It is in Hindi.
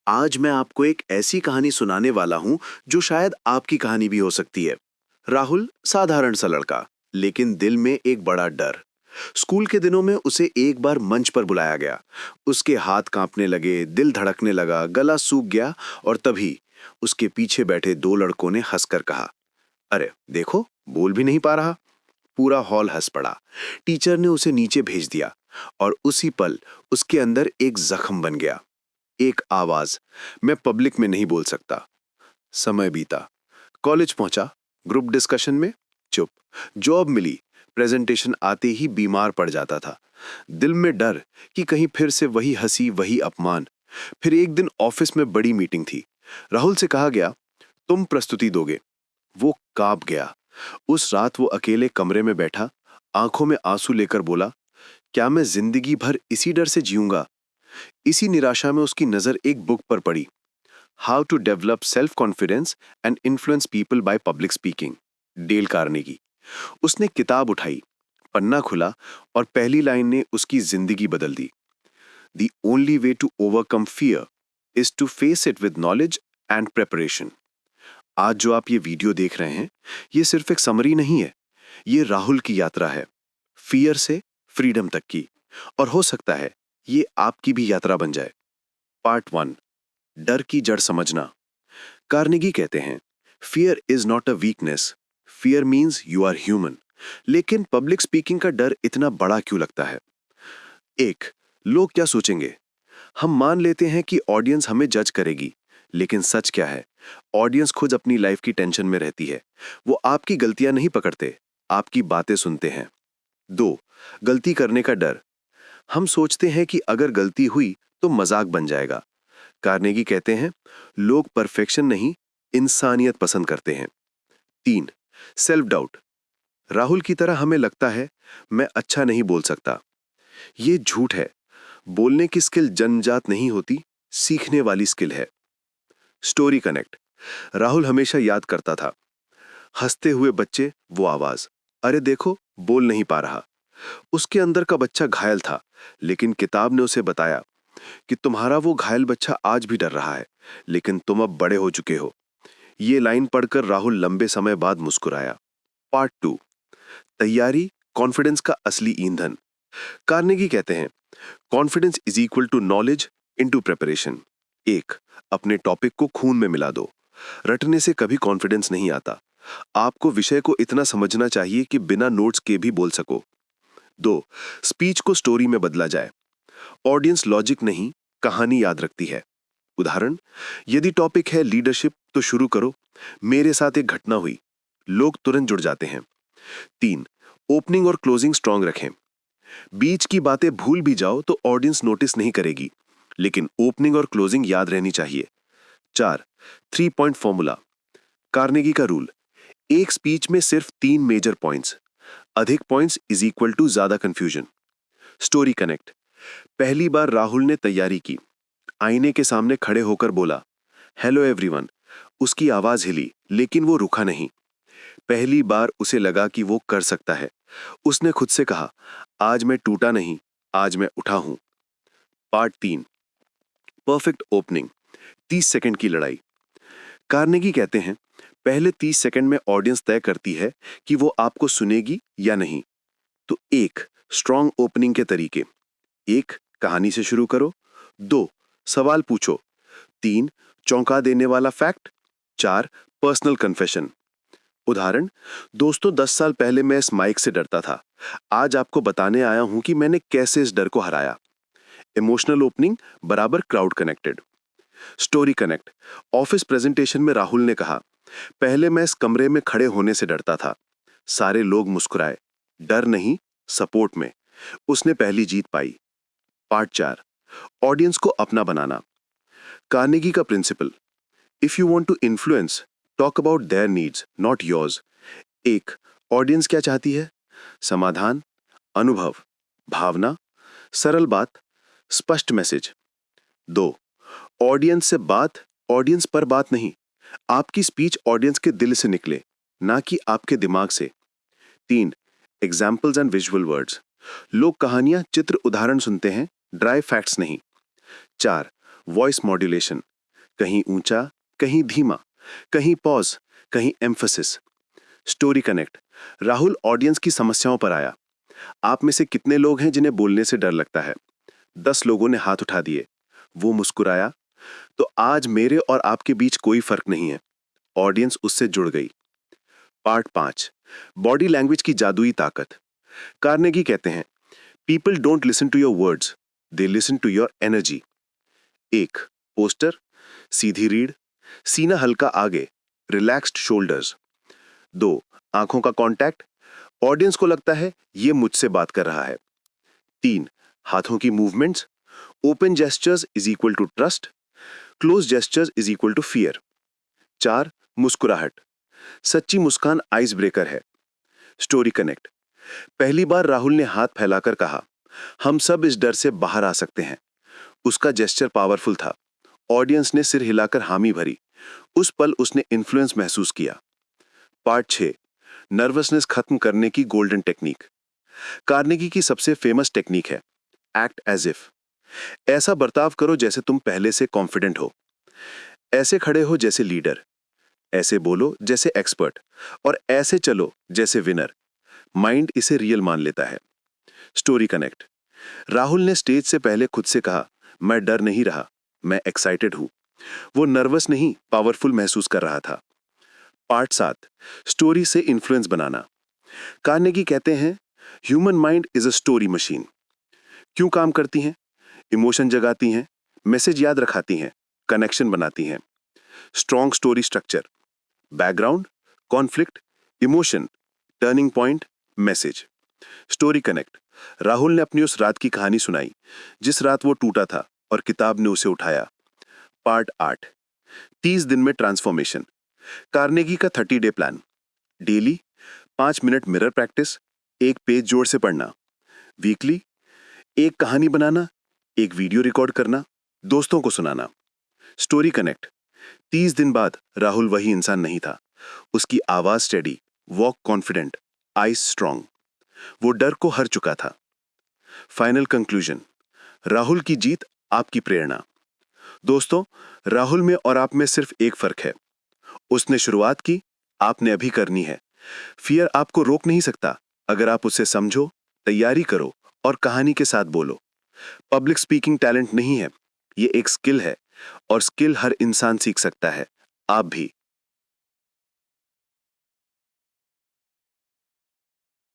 आज मैं आपको एक ऐसी कहानी सुनाने वाला हूं जो शायद आपकी कहानी भी हो सकती है। राहुल साधारण सा लड़का, लेकिन दिल में एक बड़ा डर। स्कूल के दिनों में उसे एक बार मंच पर बुलाया गया। उसके हाथ कांपने लगे, दिल धड़कने लगा, गला सूख गया और तभी उसके पीछे बैठे दो लड़कों ने हंसकर कहा, अरे देखो, बोल भी नहीं पा रहा। पूरा हॉल हंस पड़ा। टीचर ने उसे नीचे भेज दिया और उसी पल उसके अंदर एक जख्म बन गया। एक आवाज, मैं पब्लिक में नहीं बोल सकता। समय बीता, कॉलेज पहुंचा, ग्रुप डिस्कशन में चुप, जॉब मिली, प्रेजेंटेशन आते ही बीमार पड़ जाता था। दिल में डर कि कहीं फिर से वही हंसी, वही अपमान। फिर एक दिन ऑफिस में बड़ी मीटिंग थी। राहुल से कहा गया, तुम प्रस्तुति दोगे। वो कांप गया। उस रात वो अकेले कमरे में बैठा, आंखों में आंसू लेकर बोला, क्या मैं जिंदगी भर इसी डर से जीऊंगा? इसी निराशा में उसकी नजर एक बुक पर पड़ी, how to develop self confidence and influence people by public speaking, Dale Carnegie. उसने किताब उठाई, पन्ना खुला और पहली लाइन ने उसकी जिंदगी बदल दी। The only way to overcome fear is to face it with knowledge and preparation. आज जो आप ये वीडियो देख रहे हैं, ये सिर्फ एक समरी नहीं है। ये राहुल की यात्रा है, फियर से फ्रीडम तक की। और हो सकता है ये आपकी भी यात्रा बन जाए। पार्ट 1, डर की जड़ समझना। कार्नेगी कहते हैं, fear is not a weakness, fear means you are human. लेकिन पब्लिक स्पीकिंग का डर इतना बड़ा क्यों लगता है? एक, लोग क्या सोचेंगे। हम मान लेते हैं कि ऑडियंस हमें जज करेगी, लेकिन सच क्या है? ऑडियंस खुद अपनी लाइफ की टेंशन में रहती है। वो आपकी गलतियां नहीं पकड़ते, आपकी बातें सुनते हैं। दो, गलती करने का डर। हम सोचते हैं कि अगर गलती हुई तो मजाक बन जाएगा। कार्नेगी कहते हैं, लोग परफेक्शन नहीं, इंसानियत पसंद करते हैं। तीन, सेल्फ डाउट। राहुल की तरह हमें लगता है, मैं अच्छा नहीं बोल सकता। ये झूठ है। बोलने की स्किल जन्मजात नहीं होती, सीखने वाली स्किल है। Story connect. राहुल हमेशा याद करता था, हंसते हुए बच्चे, वो आवाज, अरे देखो, बोल नहीं पा रहा। उसके अंदर का बच्चा घायल था, लेकिन किताब ने उसे बताया कि तुम्हारा वो घायल बच्चा आज भी डर रहा है, लेकिन तुम अब बड़े हो चुके हो। ये लाइन पढ़कर राहुल लंबे समय बाद मुस्कुराया। पार्ट 2, तैयारी कॉन्फिडेंस का असली ईंधन। कार्नेगी कहते हैं, confidence is equal to knowledge into preparation. एक, अपने टॉपिक को खून में मिला दो। रटने से कभी कॉन्फिडेंस नहीं आता। आपको विषय को इतना समझना चाहिए कि बिना नोट्स के भी बोल सको। दो, स्पीच को स्टोरी में बदला जाए। ऑडियंस लॉजिक नहीं, कहानी याद रखती है। उदाहरण, यदि टॉपिक है लीडरशिप तो शुरू करो, मेरे साथ एक घटना हुई। लोग तुरंत जुड़ जाते हैं। तीन, ओपनिंग और क्लोजिंग स्ट्रांग रखें। बीच की बातें भूल भी जाओ तो ऑडियंस नोटिस नहीं करेगी, लेकिन ओपनिंग और क्लोजिंग याद रहनी चाहिए। चार, 3 पॉइंट फॉर्मूला। कार्नेगी का रूल, एक स्पीच में सिर्फ 3 मेजर पॉइंट्स। अधिक पॉइंट्स इज इक्वल टू ज्यादा कंफ्यूजन। Story connect. पहली बार राहुल ने तैयारी की, आईने के सामने खड़े होकर बोला, हेलो एवरीवन। उसकी आवाज हिली, लेकिन वो रुका नहीं। पहली बार उसे लगा कि वो कर सकता है। उसने खुद से कहा, आज मैं टूटा नहीं, आज मैं उठा हूं। पार्ट 3, परफेक्ट ओपनिंग, 30 सेकंड की लड़ाई। कार्नेगी कहते हैं, पहले 30 सेकंड में ऑडियंस तय करती है कि वो आपको सुनेगी या नहीं। तो एक, स्ट्रॉन्ग ओपनिंग के तरीके। एक, कहानी से शुरू करो। दो, सवाल पूछो। तीन, चौंका देने वाला फैक्ट। चार, पर्सनल कन्फेशन। उदाहरण, दोस्तों 10 साल पहले मैं इस माइक से डरता था। आज आपको बताने आया हूं कि मैंने कैसे इस डर को हराया। इमोशनल ओपनिंग बराबर crowd connected. Story connect. Office presentation में राहुल ने कहा, पहले मैं इस कमरे में खड़े होने से डरता था। सारे लोग मुस्कुराए। डर नहीं, सपोर्ट में उसने पहली जीत पाई। पार्ट 4, ऑडियंस को अपना बनाना। कार्नेगी का principle, if you want to influence, talk about their needs, not yours. एक, ऑडियंस क्या चाहती है? समाधान, अनुभव, भावना, सरल बात, स्पष्ट मैसेज। दो, ऑडियंस से बात, ऑडियंस पर बात नहीं। आपकी स्पीच ऑडियंस के दिल से निकले, ना कि आपके दिमाग से। तीन, एग्जाम्पल्स एंड विजुअल वर्ड्स। लोग कहानियां, चित्र, उदाहरण सुनते हैं, ड्राई फैक्ट्स नहीं। चार, वॉइस मॉड्यूलेशन। कहीं ऊंचा, कहीं धीमा, कहीं पॉज, कहीं emphasis. Story connect. Rahul audience की समस्याओं पर आया। आप में से कितने लोग हैं जिन्हें बोलने से डर लगता है? 10 लोगों ने हाथ उठा दिए। वो मुस्कुराया। तो आज मेरे और आपके बीच कोई फर्क नहीं है। ऑडियंस उससे जुड़ गई। पार्ट 5। बॉडी लैंग्वेज की जादुई ताकत। कार्नेगी कहते हैं, people don't listen to your words, they listen to your energy. 1 posture, सीधी रीढ़, सीना हल्का आगे, रिलैक्स्ड शोल्डर्स। 2 आंखों का कांटेक्ट, ऑडियंस को लगता है ये मुझसे बात कर रहा है। 3 हाथों की movements, open gestures is equal to trust, close gestures is equal to fear. 4 मुस्कुराहट, सच्ची मुस्कान आइस ब्रेकर है। Story connect. पहली बार राहुल ने हाथ फैलाकर कहा, हम सब इस डर से बाहर आ सकते हैं। उसका जेस्चर पावरफुल था। ऑडियंस ने सिर हिलाकर हामी भरी। उस पल उसने इन्फ्लुएंस महसूस किया। पार्ट 6। नर्वसनेस खत्म करने की गोल्डन टेक्निक। कार्नेगी की सबसे फेमस टेक्निक है एक्ट एज इफ। ऐसा बर्ताव करो जैसे तुम पहले से कॉन्फिडेंट हो। ऐसे खड़े हो जैसे लीडर, ऐसे बोलो जैसे एक्सपर्ट, और ऐसे चलो जैसे विनर। माइंड इसे रियल मान लेता है। Story connect. राहुल ने स्टेज से पहले खुद से कहा, मैं डर नहीं रहा, मैं एक्साइटेड हूं। वो नर्वस नहीं, पावरफुल महसूस कर रहा था। पार्ट 7। स्टोरी से इन्फ्लुएंस बनाना। कार्नेगी कहते हैं, human mind is a story machine. क्यों काम करती हैं? इमोशन जगाती हैं, मैसेज याद रखाती हैं, कनेक्शन बनाती हैं। Strong story structure, background, conflict, emotion, turning point, message. Story connect. Rahul ने अपनी उस रात की कहानी सुनाई जिस रात वो टूटा था और किताब ने उसे उठाया। पार्ट 8। 30 दिन में ट्रांसफॉर्मेशन। कार्नेगी का 30 day plan. Daily 5 minute mirror practice, एक पेज जोर से पढ़ना। वीकली एक कहानी बनाना, एक वीडियो रिकॉर्ड करना, दोस्तों को सुनाना। Story connect. 30 दिन बाद राहुल वही इंसान नहीं था। उसकी आवाज steady, walk confident, eyes strong. वो डर को हर चुका था। Final conclusion. राहुल की जीत आपकी प्रेरणा। दोस्तों, राहुल में और आप में सिर्फ एक फर्क है। उसने शुरुआत की, आपने अभी करनी है। फियर आपको रोक नहीं सकता अगर आप उसे समझो, तैयारी करो और कहानी के साथ बोलो। पब्लिक स्पीकिंग टैलेंट नहीं है, ये एक स्किल है, और स्किल हर इंसान सीख सकता है, आप भी।